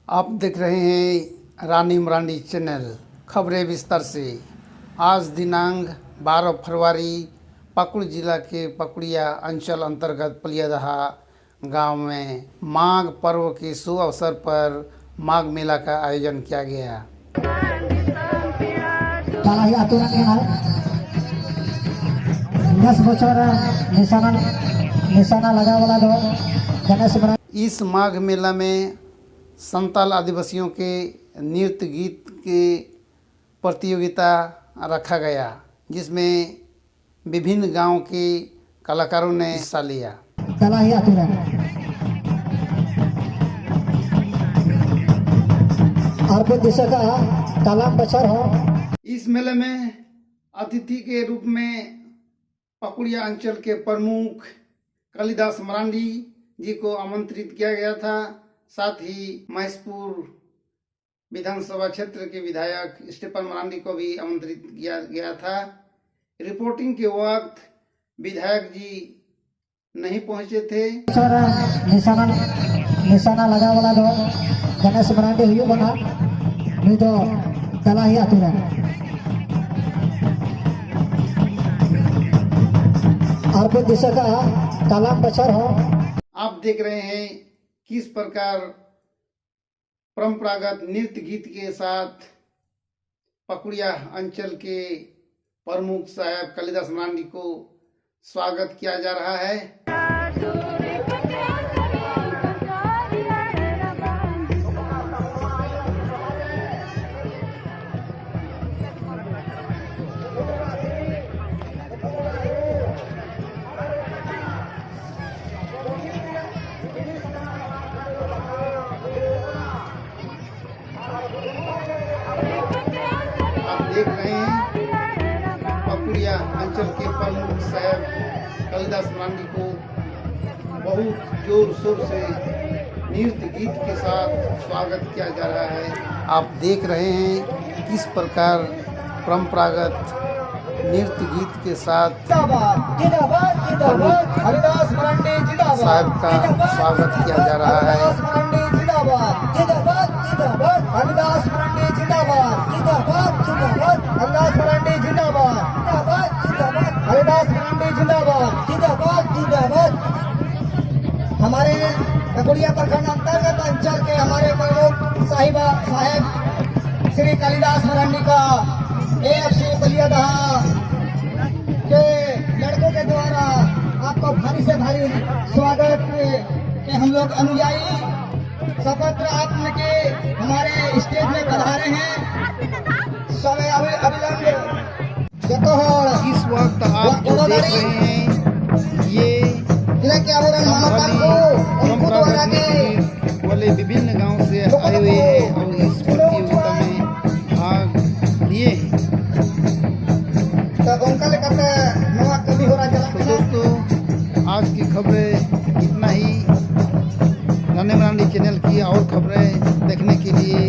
आप देख रहे हैं रानी मरांडी चैनल। खबरें विस्तार से। आज दिनांक 12 फरवरी पाकुड़ जिला के पकुड़िया अंचल अंतर्गत पलियादहा गांव में माघ पर्व के शुभ अवसर पर माघ मेला का आयोजन किया गया। इस माघ मेला में संताल आदिवासियों के नृत्य गीत के प्रतियोगिता रखा गया, जिसमें विभिन्न गांव के कलाकारों ने हिस्सा लिया। इस मेले में अतिथि के रूप में पकुड़िया अंचल के प्रमुख कालिदास मरांडी जी को आमंत्रित किया गया था। साथ ही महेशपुर विधानसभा क्षेत्र के विधायक स्टेफन मरांडी को भी आमंत्रित किया गया था। रिपोर्टिंग के वक्त विधायक जी नहीं पहुंचे थे। निशाना लगा वाला दो गणेश मरांडी हुई बना नहीं तो तला ही आती है। और कुछ दिशा का तालाब बचर हो। आप देख रहे हैं किस प्रकार परंपरागत नृत्य गीत के साथ पकुड़िया अंचल के प्रमुख साहब कालिदास मरांडी को स्वागत किया जा रहा है। आप देख रहे हैं पकुड़िया अंचल के प्रमुख साहब कालिदास मरांडी को बहुत जोर शोर से नृत्य गीत के साथ स्वागत किया जा रहा है। आप देख रहे हैं किस प्रकार परंपरागत नृत्य गीत के साथ साहब का स्वागत किया जा रहा है। हमारे पकुड़िया प्रखंड अंतर्गत अंचल के हमारे प्रमुख साहब श्री कालिदास मरांडी का AFC पलियादहा के लड़कों के द्वारा आपको भारी से भारी स्वागत के हम लोग अनुयायी सपत्र आपके हमारे स्टेज में पधारे हैं। समय अभिलंब इस वक्त आप जो देख रहे हैं ये वाले विभिन्न गांव से आए हुए हैं और इस प्रतियोगिता में भाग लिए हैं। तो दोस्तों आज की खबरें इतना ही। रानी मरांडी चैनल की और खबरें देखने के लिए